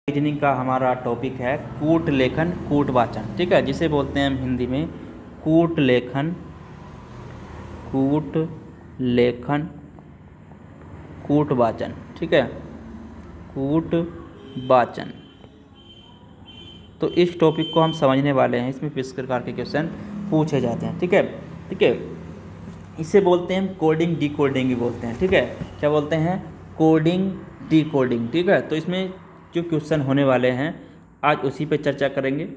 Reasoning का हमारा topic है कूट लेखन कूट वाचन, ठीक है, जिसे बोलते हैं हम हिंदी में कूट लेखन कूट वाचन, ठीक है, कूट वाचन। तो इस टॉपिक को हम समझने वाले हैं। इसमें किस प्रकार के क्वेश्चन पूछे जाते हैं, ठीक है, ठीक है। इसे बोलते हैं कोडिंग डिकोडिंग भी बोलते हैं, ठीक है। क्या बोलते हैं? कोडिंग डिकोडिंग, ठीक है। तो इसमें जो क्वेश्चन होने वाले हैं आज उसी पे चर्चा करेंगे,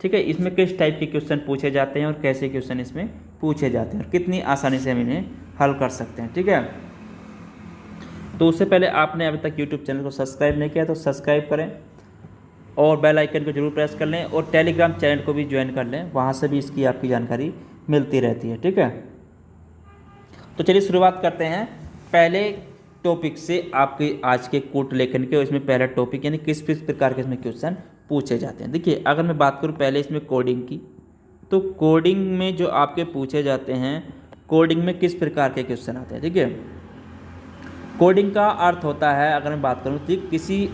ठीक है। इसमें किस टाइप के क्वेश्चन पूछे जाते हैं और कैसे क्वेश्चन इसमें पूछे जाते हैं और कितनी आसानी से हम इन्हें हल कर सकते हैं, ठीक है। तो उससे पहले आपने अभी तक यूट्यूब चैनल को सब्सक्राइब नहीं किया तो सब्सक्राइब करें और बेल आइकन को जरूर प्रेस कर लें और टेलीग्राम चैनल को भी ज्वाइन कर लें, वहाँ से भी इसकी आपकी जानकारी मिलती रहती है, ठीक है। तो चलिए शुरुआत करते हैं पहले टॉपिक से, आपके आज के कूट लेखन के। इसमें पहला टॉपिक यानी किस किस प्रकार के इसमें क्वेश्चन पूछे जाते हैं। देखिए, अगर मैं बात करूं पहले इसमें कोडिंग की, तो कोडिंग में जो आपके पूछे जाते हैं, कोडिंग में किस प्रकार के क्वेश्चन आते हैं, ठीक है। कोडिंग का अर्थ होता है, अगर मैं बात करूं तो किसी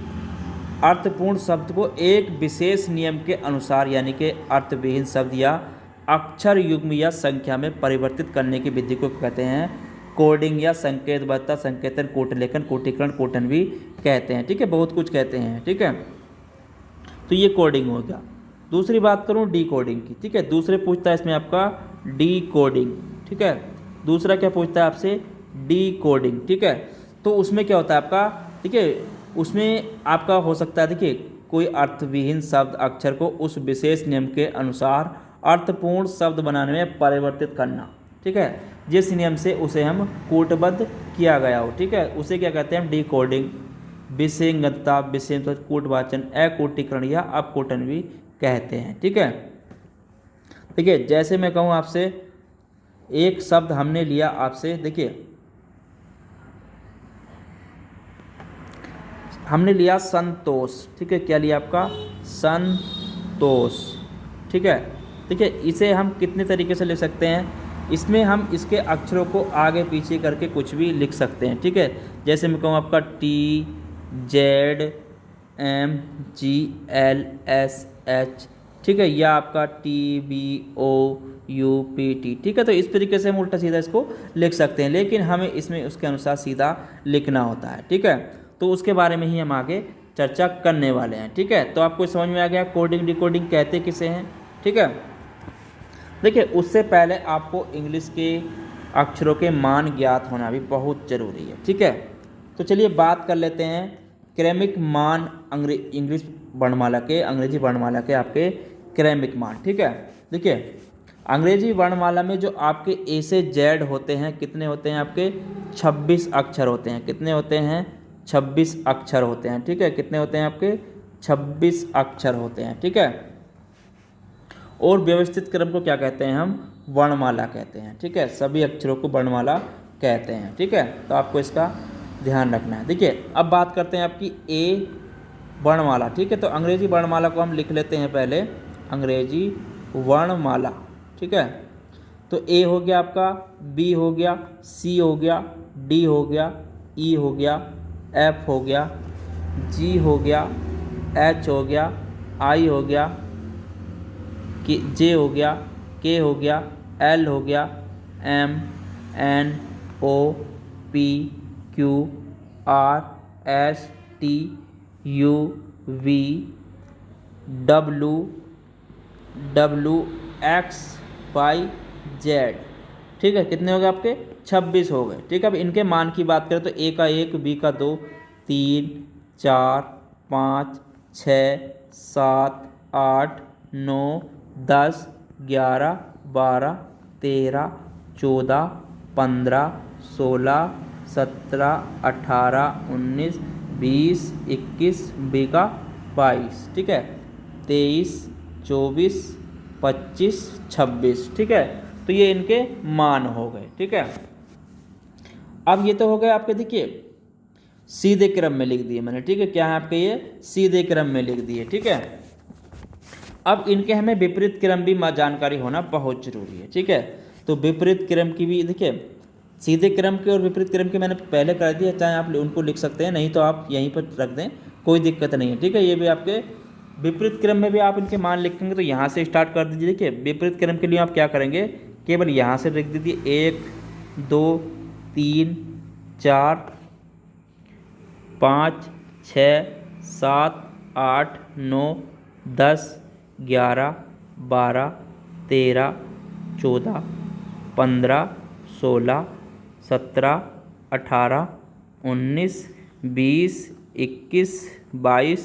अर्थपूर्ण शब्द को एक विशेष नियम के अनुसार यानी कि अर्थविहीन शब्द या अक्षर युग्म या संख्या में परिवर्तित करने की विधि को कहते हैं कोडिंग या संकेतबद्धता, संकेतन, कूट लेखन, कूटीकरण, कूटन भी कहते हैं, ठीक है। बहुत कुछ कहते हैं, ठीक है। तो ये कोडिंग हो गया। दूसरी बात करूं डी कोडिंग की, ठीक है। दूसरे पूछता है इसमें आपका डी कोडिंग, ठीक है। दूसरा क्या पूछता है आपसे? डी कोडिंग, ठीक है। तो उसमें क्या होता है आपका, ठीक है, उसमें आपका हो सकता है, देखिए, कोई अर्थविहीन शब्द अक्षर को उस विशेष नियम के अनुसार अर्थपूर्ण शब्द बनाने में परिवर्तित करना, ठीक है, जिस नियम से उसे हम कूटबद्ध किया गया हो, ठीक है, उसे क्या कहते हैं हम? D coding. विसंगतता, विषम, कूटवाचन, अकूटीकरण या अपकूटन भी कहते हैं, ठीक है। देखिए, जैसे मैं कहूँ आपसे, एक शब्द हमने लिया आपसे, देखिए हमने लिया संतोष, ठीक है। क्या लिया आपका? संतोष, ठीक है। देखिए, इसे हम कितने तरीके से लिख सकते हैं? इसमें हम इसके अक्षरों को आगे पीछे करके कुछ भी लिख सकते हैं, ठीक है। जैसे मैं कहूँ आपका TZMGLSH, ठीक है, या आपका TBOUPT, ठीक है। तो इस तरीके से हम उल्टा सीधा इसको लिख सकते हैं, लेकिन हमें इसमें उसके अनुसार सीधा लिखना होता है, ठीक है। तो उसके बारे में ही हम आगे चर्चा करने वाले हैं, ठीक है। तो आपको समझ में आ गया कोडिंग डिकोडिंग कहते किसे हैं, ठीक है। देखिए, उससे पहले आपको इंग्लिश के अक्षरों के मान ज्ञात होना भी बहुत ज़रूरी है, ठीक है। तो चलिए बात कर लेते हैं क्रमिक मान, इंग्लिश वर्णमाला के, अंग्रेजी वर्णमाला के आपके क्रमिक मान, ठीक है। देखिए, अंग्रेजी वर्णमाला में जो आपके ए से जेड होते हैं, कितने होते हैं आपके? 26 अक्षर होते हैं। कितने होते हैं? 26 अक्षर होते हैं, ठीक है। कितने होते हैं आपके? 26 अक्षर होते हैं, ठीक है। और व्यवस्थित क्रम को क्या कहते हैं हम? वर्णमाला कहते हैं, ठीक है। सभी अक्षरों को वर्णमाला कहते हैं, ठीक है। तो आपको इसका ध्यान रखना है। देखिए, अब बात करते हैं आपकी ए वर्णमाला, ठीक है। तो अंग्रेजी वर्णमाला को हम लिख लेते हैं पहले, अंग्रेजी वर्णमाला, ठीक है। तो ए हो गया आपका, बी हो गया, सी हो गया, डी हो गया, ई हो गया, एफ हो गया, जी हो गया, एच हो गया, आई हो गया, जे हो गया, के हो गया, एल हो गया, M, N, O, P, Q, R, S, T, U, V, W, X, Y, Z, ठीक है। कितने हो गए आपके? 26 हो गए, ठीक है। अब इनके मान की बात करें तो ए का 1, बी का 2, 3, 4, 5, 6, 7, 8, 9, 10, 11, 12, 13, 14, 15, 16, 17, 18, 19, 20, 21, बी का 22, ठीक है, 23, 24, 25, 26, ठीक है। तो ये इनके मान हो गए, ठीक है। अब ये तो हो गए आपके, देखिए, सीधे क्रम में लिख दिए मैंने, ठीक है। क्या है आपके? ये सीधे क्रम में लिख दिए, ठीक है। अब इनके हमें विपरीत क्रम भी जानकारी होना बहुत जरूरी है, ठीक है। तो विपरीत क्रम की भी, देखिए, सीधे क्रम के और विपरीत क्रम के मैंने पहले कर दिया, चाहे आप उनको लिख सकते हैं, नहीं तो आप यहीं पर रख दें, कोई दिक्कत नहीं है, ठीक है। ये भी आपके विपरीत क्रम में भी आप इनके मान लिखेंगे तो यहाँ से स्टार्ट कर दीजिए। देखिए विपरीत क्रम के लिए आप क्या करेंगे, केवल यहाँ से लिख दीजिए 1 2 3 4 5 6 7 8 9 10 11 12 13 14 15 16 17 18 19 20 21 22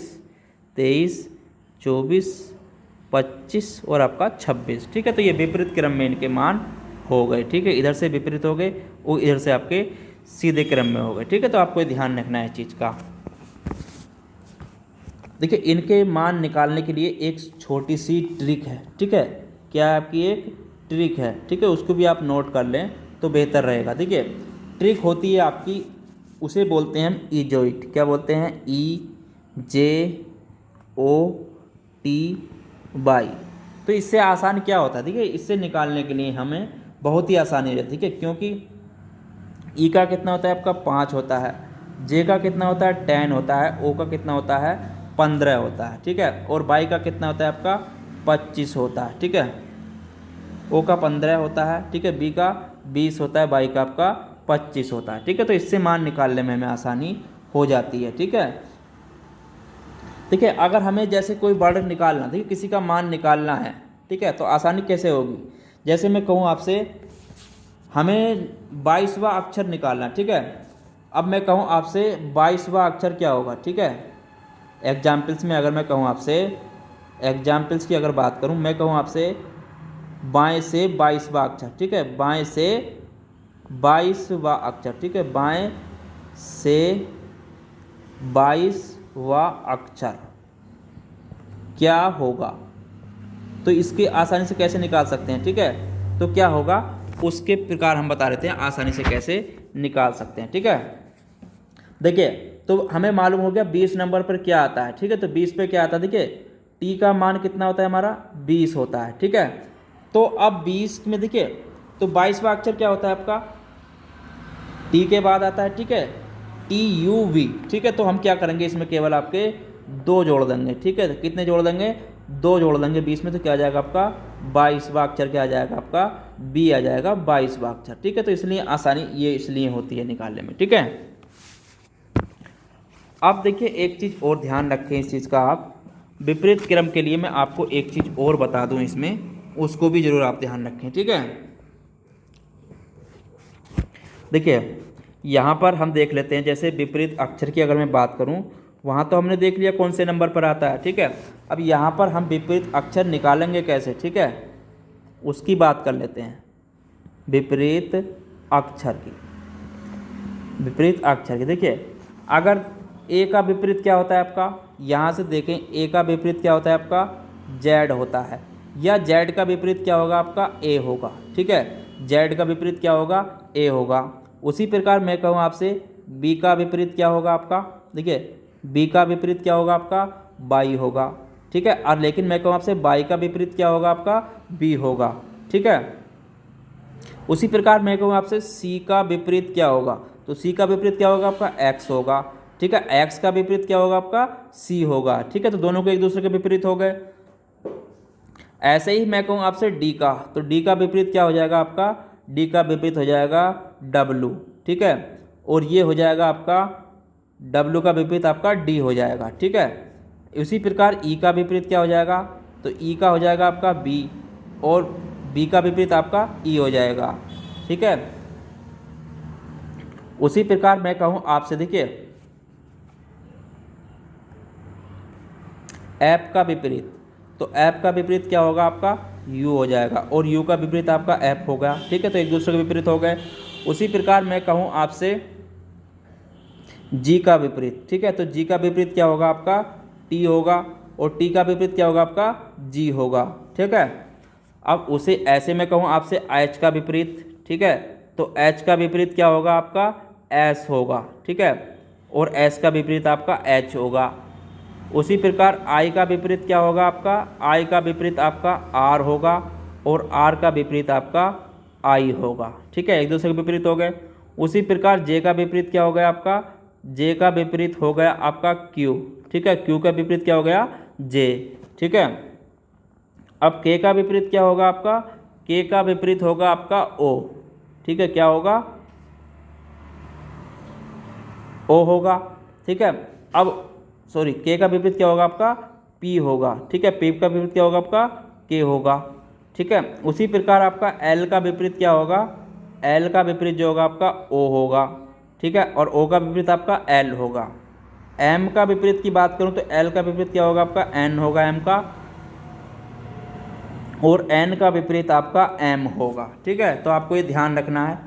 23 24 25 और आपका 26, ठीक है। तो ये विपरीत क्रम में इनके मान हो गए, ठीक है। इधर से विपरीत हो गए और इधर से आपके सीधे क्रम में हो गए, ठीक है। तो आपको ध्यान रखना है चीज़ का। देखिए इनके मान निकालने के लिए एक छोटी सी ट्रिक है, ठीक है। क्या आपकी एक ट्रिक है, ठीक है, उसको भी आप नोट कर लें तो बेहतर रहेगा। देखिए ट्रिक होती है आपकी, उसे बोलते हैं हम ईजोइट। क्या बोलते हैं, EJOTY। तो इससे आसान क्या होता है, देखिए इससे निकालने के लिए हमें बहुत ही आसानी हो जाती है, ठीक है। क्योंकि ई का कितना होता है आपका 5 होता है, जे का कितना होता है 10 होता है, ओ का कितना होता है 15 होता है, ठीक है। और बाई का कितना होता है आपका 25 होता है, ठीक है। ओ का 15 होता है, ठीक है। बी का 20 होता है, बाई का आपका 25 होता है, ठीक है। तो इससे मान निकालने में हमें आसानी हो जाती है, ठीक है। देखिए अगर हमें जैसे कोई वर्ड निकालना, देखिए किसी का मान निकालना है, ठीक है, तो आसानी कैसे होगी। जैसे मैं कहूँ आपसे हमें 22वां अक्षर निकालना, ठीक है। अब मैं कहूँ आपसे 22वां अक्षर क्या होगा, ठीक है। एग्जाम्पल्स में अगर मैं कहूँ आपसे, एग्जाम्पल्स की अगर बात करूँ, मैं कहूँ आपसे बाएं से 22वां अक्षर, ठीक है। बाएं से 22वां अक्षर, ठीक है। बाएं से 22वां अक्षर क्या होगा, तो इसकी आसानी से कैसे निकाल सकते हैं, ठीक है। तो क्या होगा उसके प्रकार हम बता देते हैं आसानी से कैसे निकाल सकते हैं, ठीक है। देखिए तो हमें मालूम हो गया 20 नंबर पर क्या आता है, ठीक है। तो 20 पे क्या आता है, देखिए टी का मान कितना होता है हमारा 20 होता है, ठीक है। तो अब 20 में देखिए तो 22वां अक्षर क्या होता है आपका, टी के बाद आता है, ठीक है, TUV, ठीक है। तो हम क्या करेंगे इसमें केवल आपके 2 जोड़ देंगे, ठीक है। तो कितने जोड़ देंगे, 2 जोड़ देंगे 20 में, तो क्या आ जाएगा आपका 22वां अक्षर, क्या आ जाएगा आपका बी आ जाएगा 22वां अक्षर, ठीक है। तो इसलिए आसानी ये इसलिए होती है निकालने में, ठीक है। अब देखिए एक चीज़ और ध्यान रखें इस चीज़ का, आप विपरीत क्रम के लिए मैं आपको एक चीज़ और बता दूं इसमें, उसको भी जरूर आप ध्यान रखें, ठीक है। देखिए यहाँ पर हम देख लेते हैं, जैसे विपरीत अक्षर की अगर मैं बात करूँ, वहाँ तो हमने देख लिया कौन से नंबर पर आता है, ठीक है। अब यहाँ पर हम विपरीत अक्षर निकालेंगे कैसे, ठीक है, उसकी बात कर लेते हैं। विपरीत अक्षर की, विपरीत अक्षर की देखिए अगर ए का विपरीत क्या होता है आपका, यहाँ से देखें ए का विपरीत क्या होता है आपका जेड होता है, या जेड का विपरीत क्या होगा आपका ए होगा, ठीक है। जेड का विपरीत क्या होगा ए होगा। उसी प्रकार मैं कहूँ आपसे बी का विपरीत क्या होगा आपका, देखिए बी का विपरीत क्या होगा आपका बाई होगा, ठीक है। और लेकिन मैं कहूँ आपसे बाई का विपरीत क्या होगा आपका बी होगा, ठीक है। उसी प्रकार मैं कहूँ आपसे सी का विपरीत क्या होगा, तो सी का विपरीत क्या होगा आपका एक्स होगा, ठीक है। एक्स का विपरीत क्या होगा आपका सी होगा, ठीक है। तो दोनों को एक दूसरे के विपरीत हो गए। ऐसे ही मैं कहूँ आपसे डी का, तो डी का विपरीत क्या हो जाएगा आपका, डी का विपरीत हो जाएगा डब्लू, ठीक है। और ये हो जाएगा आपका डब्लू का विपरीत आपका डी हो जाएगा, ठीक है। उसी प्रकार ई का विपरीत क्या हो जाएगा, तो ई का हो जाएगा आपका बी, और बी का विपरीत आपका ई हो जाएगा, ठीक है। उसी प्रकार मैं कहूँ आपसे देखिए ऐप का विपरीत, तो ऐप का विपरीत क्या होगा आपका यू हो जाएगा, और यू का विपरीत आपका ऐप होगा, ठीक है। तो एक दूसरे के विपरीत हो गए। उसी प्रकार मैं कहूँ आपसे जी का विपरीत, ठीक है। तो जी का विपरीत क्या होगा आपका टी होगा, और टी का विपरीत क्या होगा आपका जी होगा, ठीक है। अब उसे ऐसे मैं कहूँ आपसे एच का विपरीत, ठीक है। तो एच का विपरीत क्या होगा आपका एस होगा, ठीक है। और एस का विपरीत आपका एच होगा। उसी प्रकार आई का विपरीत क्या होगा आपका, आई का विपरीत आपका आर होगा, और आर का विपरीत आपका आई होगा, ठीक है। एक दूसरे के विपरीत हो गए। उसी प्रकार जे का विपरीत क्या हो गया आपका जे का विपरीत हो गया आपका क्यू, ठीक है, क्यू का विपरीत क्या हो गया जे, ठीक है। अब के का विपरीत क्या होगा आपका, के का विपरीत होगा आपका ओ, ठीक है, क्या होगा ओ होगा, ठीक है। अब सॉरी के का विपरीत क्या होगा आपका पी होगा, ठीक है, पी का विपरीत क्या होगा आपका के होगा, ठीक है। उसी प्रकार आपका एल का विपरीत क्या होगा, एल का विपरीत जो होगा आपका ओ होगा, ठीक है, और ओ का विपरीत आपका एल होगा। एम का विपरीत की बात करूं तो एल का विपरीत क्या होगा आपका एन होगा एम का, और एन का विपरीत आपका एम होगा, ठीक है। तो आपको ये ध्यान रखना है,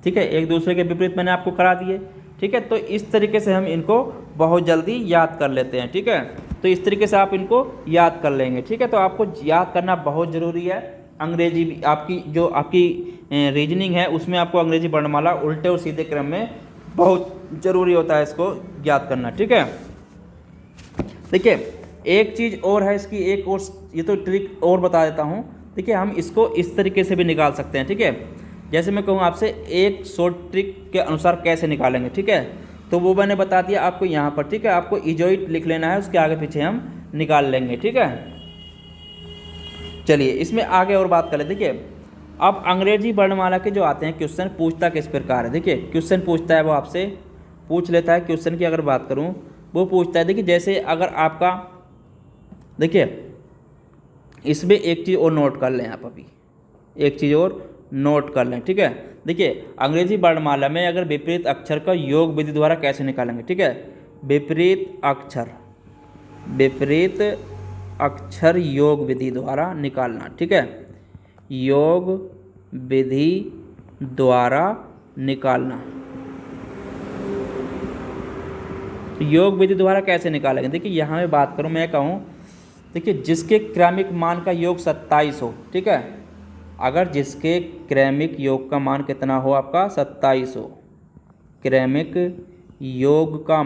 ठीक है, एक दूसरे के विपरीत मैंने आपको करा दिए, ठीक है। तो इस तरीके से हम इनको बहुत जल्दी याद कर लेते हैं, ठीक है। तो इस तरीके से आप इनको याद कर लेंगे, ठीक है। तो आपको याद करना बहुत ज़रूरी है। अंग्रेजी भी आपकी जो आपकी रीजनिंग है उसमें आपको अंग्रेजी वर्णमाला उल्टे और सीधे क्रम में बहुत ज़रूरी होता है इसको याद करना, ठीक है। देखिए एक चीज़ और है इसकी, एक और ये तो ट्रिक और बता देता हूँ। देखिए हम इसको इस तरीके से भी निकाल सकते हैं, ठीक है। जैसे मैं कहूँ आपसे एक शॉर्ट ट्रिक के अनुसार कैसे निकालेंगे, ठीक है, तो वो मैंने बता दिया आपको यहाँ पर, ठीक है। आपको इजोइट लिख लेना है, उसके आगे पीछे हम निकाल लेंगे, ठीक है। चलिए इसमें आगे और बात करें। देखिए अब अंग्रेजी वर्णमाला के जो आते हैं क्वेश्चन, पूछता किस प्रकार है। देखिए क्वेश्चन पूछता है वो आपसे पूछ लेता है, क्वेश्चन की अगर बात करूँ वो पूछता है, देखिए जैसे अगर आपका, देखिए इसमें एक चीज़ और नोट कर लें आप, अभी एक चीज़ और नोट कर लें, ठीक है। देखिए अंग्रेजी वर्णमाला में अगर विपरीत अक्षर का योग विधि द्वारा कैसे निकालेंगे, ठीक है, विपरीत अक्षर योग विधि द्वारा निकालना, ठीक है, योग विधि द्वारा निकालना। योग विधि द्वारा कैसे निकालेंगे, देखिए यहाँ मैं बात करूँ, मैं कहूँ देखिए जिसके क्रमिक मान का योग 27 हो, ठीक है, अगर जिसके क्रमिक योग का मान कितना हो आपका 27 हो, क्रमिक योग का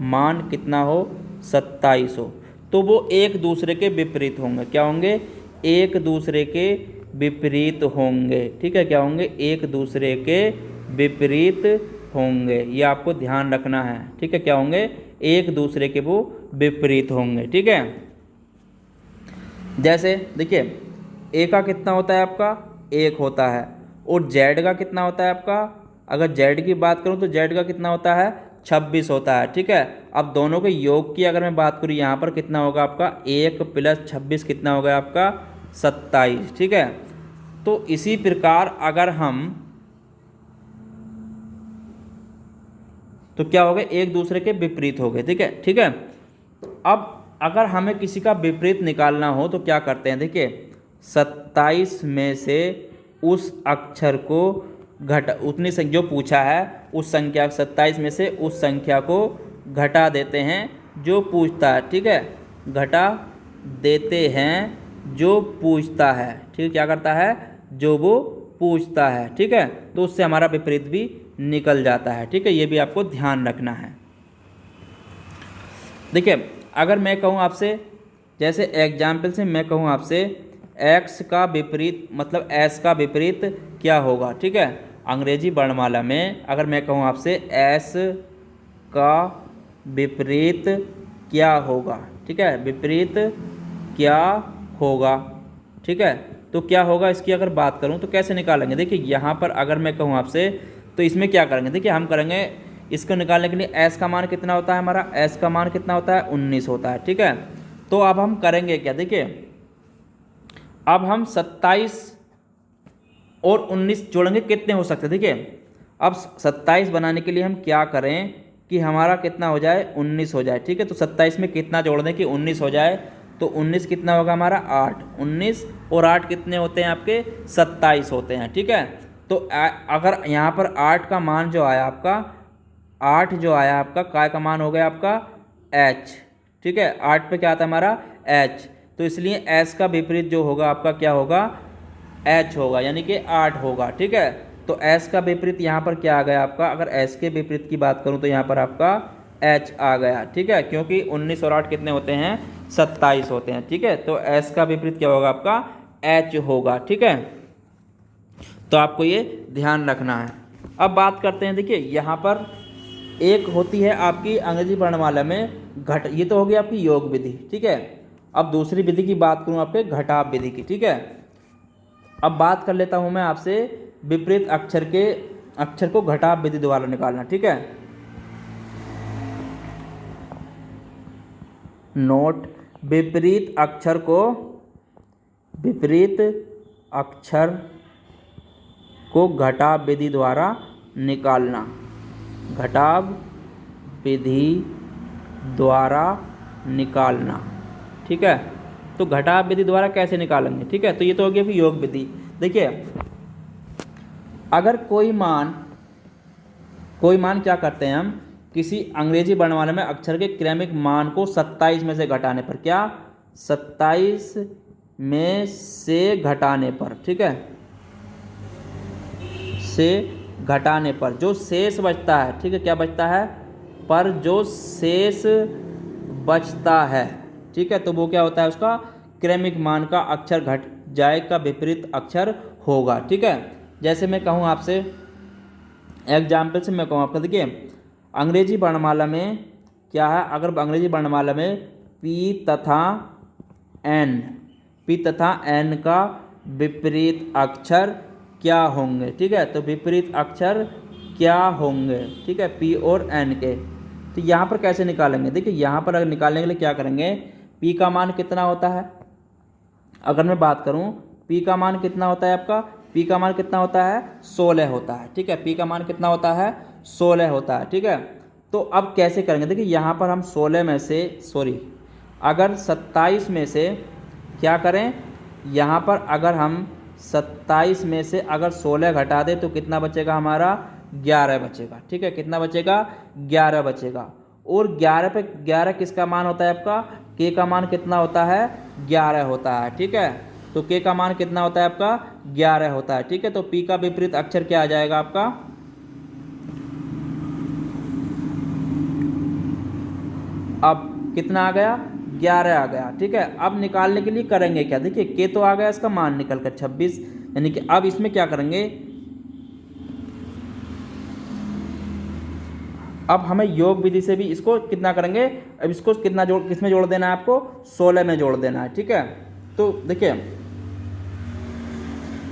मान कितना हो 27 हो, तो वो एक दूसरे के विपरीत होंगे, क्या होंगे एक दूसरे के विपरीत होंगे, ठीक है, क्या होंगे एक दूसरे के विपरीत होंगे, ये आपको ध्यान रखना है, ठीक है, क्या होंगे एक दूसरे के वो विपरीत होंगे, ठीक है। जैसे देखिए ए का कितना होता है आपका 1 होता है, और जेड का कितना होता है आपका, अगर जेड की बात करूं तो जेड का कितना होता है 26 होता है, ठीक है। अब दोनों के योग की अगर मैं बात करूं यहाँ पर कितना होगा आपका 1 + 26 कितना होगा आपका 27, ठीक है। तो इसी प्रकार अगर हम, तो क्या हो गए एक दूसरे के विपरीत हो गए, ठीक है, ठीक है। अब अगर हमें किसी का विपरीत निकालना हो तो क्या करते हैं, देखिए 27 में से उस अक्षर को घटा, उतनी संख्या जो पूछा है उस संख्या 27 में से उस संख्या को घटा देते हैं जो पूछता है, ठीक है, घटा देते हैं जो पूछता है, ठीक है, क्या करता है जो वो पूछता है, ठीक है। तो उससे हमारा विपरीत भी निकल जाता है, ठीक है, ये भी आपको ध्यान रखना है। देखिए अगर मैं कहूँ आपसे, जैसे एग्जाम्पल से मैं कहूँ आपसे x का विपरीत मतलब s का विपरीत क्या होगा, ठीक है, अंग्रेजी वर्णमाला में अगर मैं कहूँ आपसे s का विपरीत क्या होगा, ठीक है, विपरीत क्या होगा, ठीक है, तो क्या होगा इसकी अगर बात करूँ तो कैसे निकालेंगे। देखिए यहाँ पर अगर मैं कहूँ आपसे तो इसमें क्या करेंगे, देखिए हम करेंगे इसको निकालने के लिए s का मान कितना होता है हमारा, s का मान कितना होता है 19 होता है, ठीक है। तो अब हम करेंगे क्या, देखिए अब हम 27 और 19 जोड़ेंगे कितने हो सकते हैं। देखिए अब 27 बनाने के लिए हम क्या करें कि हमारा कितना हो जाए 19 हो जाए, ठीक है। तो 27 में कितना जोड़ दें कि 19 हो जाए, तो 19 कितना होगा हमारा 8, 19 और 8 कितने होते हैं आपके 27 होते हैं, ठीक है। तो अगर यहाँ पर 8 का मान जो आया आपका, 8 जो आया आपका काय का मान हो गया आपका h, ठीक है, 8 पे क्या आता है हमारा h, तो इसलिए s का विपरीत जो होगा आपका क्या होगा h होगा, यानी कि 8 होगा, ठीक है। तो s का विपरीत यहाँ पर क्या आ गया आपका, अगर s के विपरीत की बात करूँ तो यहाँ पर आपका h आ गया, ठीक है, क्योंकि 19 और 8 कितने होते हैं 27 होते हैं, ठीक है। तो s का विपरीत क्या होगा आपका h होगा, ठीक है। तो आपको ये ध्यान रखना है। अब बात करते हैं, देखिए यहाँ पर एक होती है आपकी अंग्रेजी वर्णमाला में घट, ये तो हो गई आपकी योग विधि, ठीक है। अब दूसरी विधि की बात करूँ आपके घटाव विधि की, ठीक है। अब बात कर लेता हूँ मैं आपसे विपरीत अक्षर को घटाव विधि द्वारा निकालना, ठीक है। नोट, विपरीत अक्षर को घटाव विधि द्वारा निकालना, घटाव विधि द्वारा निकालना, ठीक है। तो घटाव विधि द्वारा कैसे निकालेंगे, ठीक है। तो ये तो हो गया फिर योग विधि। देखिए अगर कोई मान क्या करते हैं हम, किसी अंग्रेजी वर्णमाला में अक्षर के क्रमिक मान को 27 में से घटाने पर, क्या 27 में से घटाने पर, ठीक है, से घटाने पर जो शेष बचता है, ठीक है, क्या बचता है, पर जो शेष बचता है, ठीक है, तो वो क्या होता है, उसका क्रमिक मान का अक्षर घट जाएगा, विपरीत अक्षर होगा, ठीक है। जैसे मैं कहूँ आपसे एग्जाम्पल से मैं कहूँ आपको, देखिए अंग्रेजी वर्णमाला में क्या है, अगर अंग्रेजी वर्णमाला में पी तथा एन का विपरीत अक्षर क्या होंगे, ठीक है। तो विपरीत अक्षर क्या होंगे, ठीक है, पी और एन के। तो यहाँ पर कैसे निकालेंगे, देखिए यहाँ पर अगर निकालने के लिए क्या करेंगे, पी का मान कितना होता है, अगर मैं बात करूँ पी का मान कितना होता है आपका, पी का मान कितना होता है, 16 होता है, ठीक है, पी का मान कितना होता है, 16 होता है, ठीक है। तो अब कैसे करेंगे, देखिए यहाँ पर हम 16 में से अगर 27 में से क्या करें, यहाँ पर अगर हम 27 में से अगर 16 घटा दें तो कितना बचेगा, हमारा 11 बचेगा, ठीक है, कितना बचेगा, 11 बचेगा। और 11 पे 11 किसका मान होता है आपका, के का मान कितना होता है, 11 होता है, ठीक है। तो के का मान कितना होता है आपका, 11 होता है, ठीक है। तो पी का विपरीत अक्षर क्या आ जाएगा आपका, अब कितना आ गया, 11 आ गया, ठीक है। अब निकालने के लिए करेंगे क्या, देखिए के तो आ गया, इसका मान निकल कर 26, यानी कि अब इसमें क्या करेंगे, अब हमें योग विधि से भी इसको कितना करेंगे, अब इसको कितना किसमें जोड़ देना है आपको, 16 में जोड़ देना है, ठीक है। तो देखिए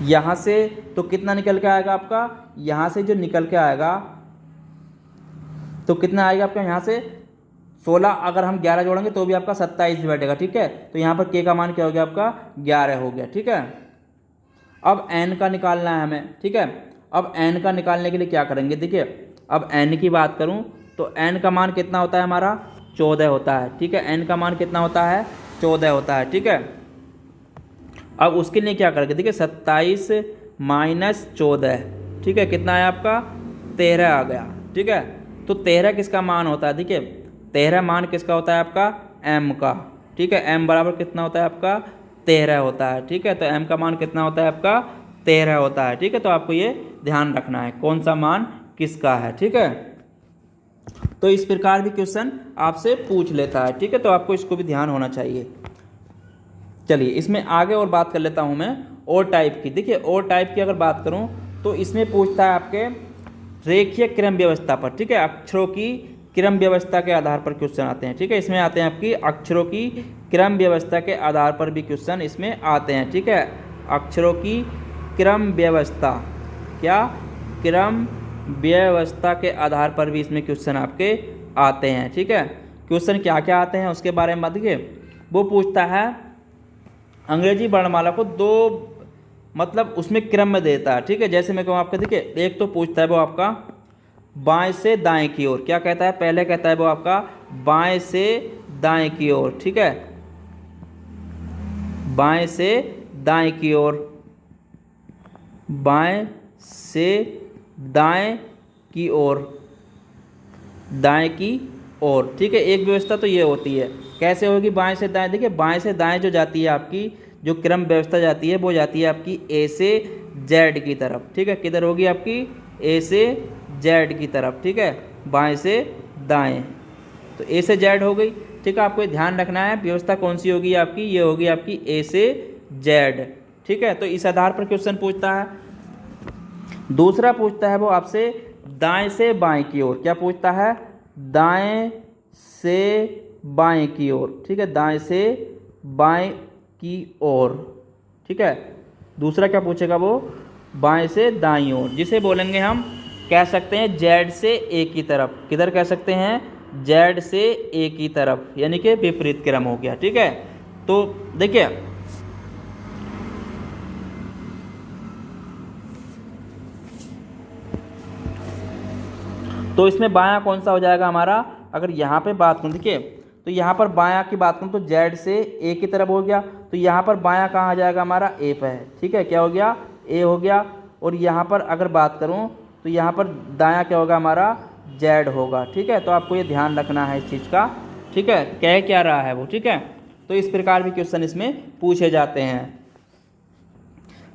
यहाँ से तो कितना निकल के आएगा आपका, यहाँ से जो निकल के आएगा तो कितना आएगा आपका, यहाँ से 16 अगर हम 11 जोड़ेंगे तो भी आपका 27 बैठेगा, ठीक है। तो यहाँ पर के का मान क्या हो गया आपका, 11 हो गया, ठीक है। अब एन का निकालना है हमें, ठीक है। अब एन का निकालने के लिए क्या करेंगे, देखिए अब एन की बात करूँ तो एन का मान कितना होता है हमारा, 14 होता है, ठीक है। एन का मान कितना होता है, 14 होता है, ठीक है। अब उसके लिए क्या करेंगे, देखिए 27 माइनस 14, ठीक है, कितना है आपका, 13 आ गया, ठीक है। तो 13 किसका मान होता है, देखिए 13 मान किसका होता है आपका, एम का, ठीक है। एम बराबर कितना होता है आपका, 13 होता है, ठीक है। तो एम का मान कितना होता है आपका, 13 होता है, ठीक है। तो आपको ये ध्यान रखना है कौन सा मान किसका है, ठीक है। तो इस प्रकार भी क्वेश्चन आपसे पूछ लेता है, ठीक है। तो आपको इसको भी ध्यान होना चाहिए। चलिए इसमें आगे और बात कर लेता हूँ मैं और टाइप की। देखिए और टाइप की अगर बात करूँ तो इसमें पूछता है आपके रेखीय क्रम व्यवस्था पर, ठीक है। अक्षरों की क्रम व्यवस्था के आधार पर क्वेश्चन आते हैं, ठीक है। इसमें आते हैं आपकी अक्षरों की क्रम व्यवस्था के आधार पर भी क्वेश्चन इसमें आते हैं, ठीक है। अक्षरों की क्रम व्यवस्था, क्या क्रम व्यवस्था के आधार पर भी इसमें क्वेश्चन आपके आते हैं, ठीक है। क्वेश्चन क्या क्या आते हैं उसके बारे में देखिए, वो पूछता है अंग्रेजी वर्णमाला को दो मतलब उसमें क्रम में देता है, ठीक है। जैसे मैं कहूँ आपका, देखिए एक तो पूछता है वो आपका बाएं से दाएं की ओर, क्या कहता है, पहले कहता है वो आपका बाएं से दाएं की ओर, ठीक है, बाएं से दाएं की ओर, बाएं से दाएं की ओर, दाएं की ओर, ठीक है। एक व्यवस्था तो ये होती है, कैसे होगी, बाएं से दाएं, देखिए बाएं से दाएं जो जाती है आपकी जो क्रम व्यवस्था जाती है वो जाती है आपकी ए से जेड की तरफ, ठीक है। किधर होगी आपकी, ए से जेड की तरफ, ठीक है, बाएं से दाएं, तो ए से जेड हो गई, ठीक है। आपको ये ध्यान रखना है व्यवस्था कौन सी होगी आपकी, ये होगी आपकी ए से जेड, ठीक है। तो इस आधार पर क्वेश्चन पूछता है। दूसरा पूछता है वो आपसे दाएं से बाएं की ओर, क्या पूछता है, दाएं से बाएं की ओर, ठीक है, दाएं से बाएं की ओर, ठीक है। दूसरा क्या पूछेगा वो, बाएं से दाईं ओर, जिसे बोलेंगे हम, कह सकते हैं जेड से ए की तरफ, किधर कह सकते हैं, जेड से ए की तरफ, यानी कि विपरीत क्रम हो गया, ठीक है। तो देखिए तो इसमें बायां कौन सा हो जाएगा हमारा, अगर यहाँ पे बात करूँ, देखिए तो यहाँ पर बायां की बात करूँ तो जेड से ए की तरफ हो गया, तो यहाँ पर बायां कहाँ आ जाएगा हमारा, ए पे है, ठीक है, क्या हो गया, ए हो गया। और यहाँ पर अगर बात करूँ तो यहाँ पर दायां क्या होगा हमारा, जेड होगा, ठीक है। तो आपको ये ध्यान रखना है इस चीज़ का, ठीक है, कह क्या रहा है वो, ठीक है। तो इस प्रकार भी क्वेश्चन इसमें पूछे जाते हैं।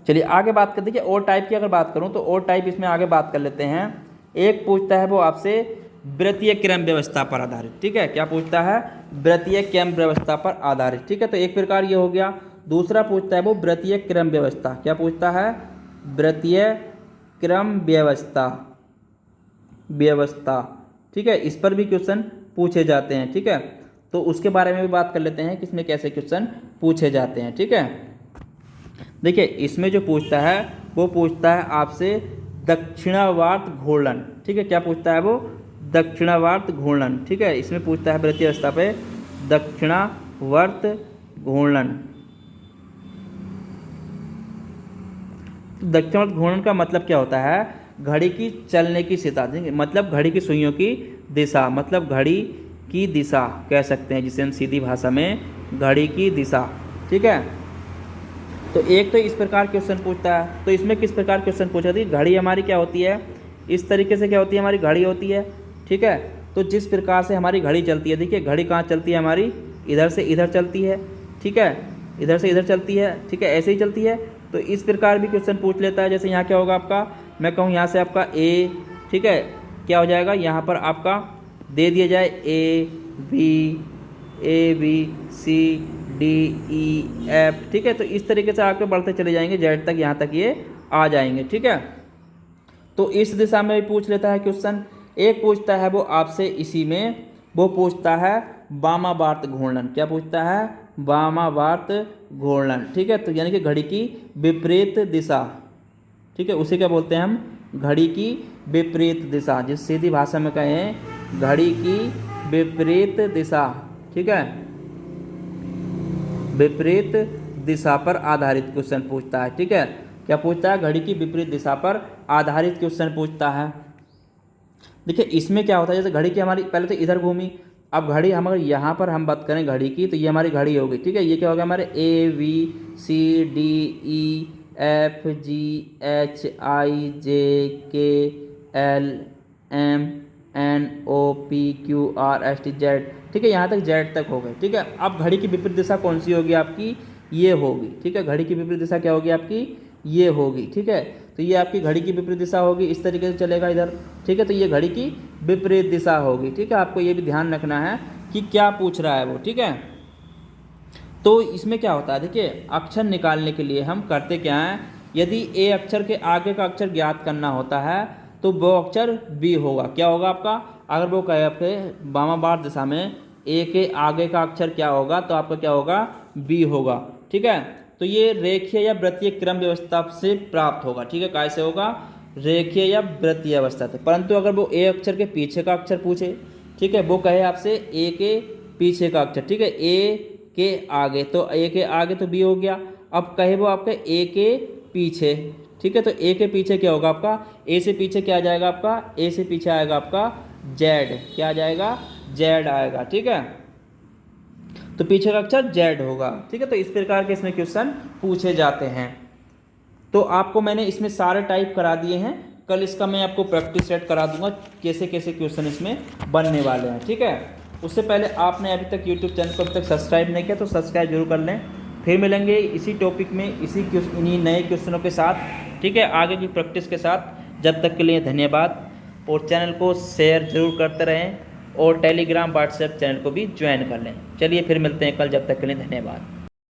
चलिए आगे बात करते हैं, और टाइप की अगर बात करूँ तो और टाइप इसमें आगे बात कर लेते हैं। एक पूछता है वो आपसे वृत्तीय क्रम व्यवस्था पर आधारित, ठीक है, क्या पूछता है, वृत्तीय क्रम व्यवस्था पर आधारित, ठीक है। तो एक प्रकार ये हो गया। दूसरा पूछता है वो वृत्तीय क्रम व्यवस्था, क्या पूछता है, वृत्तीय क्रम व्यवस्था, ठीक है। इस पर भी क्वेश्चन पूछे जाते हैं, ठीक है। तो उसके बारे में भी बात कर लेते हैं कि इसमें कैसे क्वेश्चन पूछे जाते हैं, ठीक है। देखिए इसमें जो पूछता है वो पूछता है आपसे दक्षिणावर्त घूर्णन, ठीक है, क्या पूछता है वो, दक्षिणावर्त घूर्णन, ठीक है। इसमें पूछता है वृत्तीय अवस्था पे दक्षिणावर्त घूर्णन। दक्षिणावर्त घूर्णन का मतलब क्या होता है, घड़ी की चलने की दिशा, मतलब घड़ी की सुइयों की दिशा, मतलब घड़ी की दिशा कह सकते हैं, जिसे हम सीधी भाषा में घड़ी की दिशा, ठीक है। तो एक तो इस प्रकार क्वेश्चन पूछता है। तो इसमें किस प्रकार क्वेश्चन पूछा थी, घड़ी हमारी क्या होती है, इस तरीके से क्या होती है, हमारी घड़ी होती है, ठीक है। तो जिस प्रकार से हमारी घड़ी चलती है, देखिए घड़ी कहाँ चलती है हमारी, इधर से इधर चलती है, ठीक है, इधर से इधर चलती है, ठीक है, ऐसे ही चलती है। तो इस प्रकार भी क्वेश्चन पूछ लेता है। जैसे यहाँ क्या होगा आपका, मैं कहूँ यहाँ से आपका ए, ठीक है, क्या हो जाएगा, यहाँ पर आपका दे दिया जाए A B C D E F, ठीक है। तो इस तरीके से आगे बढ़ते चले जाएंगे जेड तक, यहाँ तक ये आ जाएंगे, ठीक है। तो इस दिशा में भी पूछ लेता है क्वेश्चन। एक पूछता है वो आपसे इसी में, वो पूछता है वामावर्त घूर्णन, क्या पूछता है, वामावर्त घूर्णन, ठीक है। तो यानी कि घड़ी की विपरीत दिशा, ठीक है, उसे क्या बोलते हैं हम, घड़ी की विपरीत दिशा, जिस सीधी भाषा में कहें घड़ी की विपरीत दिशा, ठीक है, विपरीत दिशा पर आधारित क्वेश्चन पूछता है, ठीक है। क्या पूछता है, घड़ी की विपरीत दिशा पर आधारित क्वेश्चन पूछता है। देखिए इसमें क्या होता है, जैसे घड़ी की हमारी पहले तो इधर घूमी, अब घड़ी हम अगर यहाँ पर हम बात करें घड़ी की, तो ये हमारी घड़ी होगी, ठीक है। ये क्या होगा हमारे A B C D E F G H I J K L M N O P Q R S T Z, ठीक है, यहाँ तक जेड तक हो गए, ठीक है। अब घड़ी की विपरीत दिशा कौन सी होगी आपकी, ये होगी, ठीक है। घड़ी की विपरीत दिशा क्या होगी आपकी, ये होगी, ठीक है। तो ये आपकी घड़ी की विपरीत दिशा होगी, इस तरीके से चलेगा इधर, ठीक है। तो ये घड़ी की विपरीत दिशा होगी, ठीक है। आपको ये भी ध्यान रखना है कि क्या पूछ रहा है वो, ठीक है। तो इसमें क्या होता है, देखिए अक्षर निकालने के लिए हम करते क्या हैं, यदि ए अक्षर के आगे का अक्षर ज्ञात करना होता है तो वो अक्षर बी होगा, क्या होगा आपका, अगर वो कहे आपके वामावर्त दिशा में ए के आगे का अक्षर क्या होगा, तो आपका क्या होगा, बी होगा, ठीक है। तो ये रेखीय या वृत्तीय क्रम व्यवस्था से प्राप्त होगा, ठीक है। कैसे होगा, रेखीय या वृत्तीय अवस्था से। परंतु अगर वो ए अक्षर के पीछे का अक्षर पूछे, ठीक है, वो कहे आपसे ए के पीछे का अक्षर, ठीक है, ए के आगे, तो ए के आगे तो बी हो गया। अब कहे वो आपके ए के पीछे, ठीक है, तो ए के पीछे क्या होगा आपका, ए से पीछे क्या आ जाएगा आपका, ए से पीछे आएगा आपका जेड, क्या आ जाएगा, जेड आएगा, ठीक है। तो पीछे का अक्षर जेड होगा, ठीक है। तो इस प्रकार के इसमें क्वेश्चन पूछे जाते हैं। तो आपको मैंने इसमें सारे टाइप करा दिए हैं, कल इसका मैं आपको प्रैक्टिस सेट करा दूंगा कैसे कैसे क्वेश्चन इसमें बनने वाले हैं, ठीक है। उससे पहले आपने अभी तक यूट्यूब चैनल को अभी तक सब्सक्राइब नहीं किया तो सब्सक्राइब जरूर कर लें। फिर मिलेंगे इसी टॉपिक में इन्हीं नए क्वेश्चनों के साथ, ठीक है, आगे की प्रैक्टिस के साथ। जब तक के लिए धन्यवाद, और चैनल को शेयर जरूर करते रहें, और टेलीग्राम व्हाट्सएप चैनल को भी ज्वाइन कर लें। चलिए फिर मिलते हैं कल, जब तक के लिए धन्यवाद।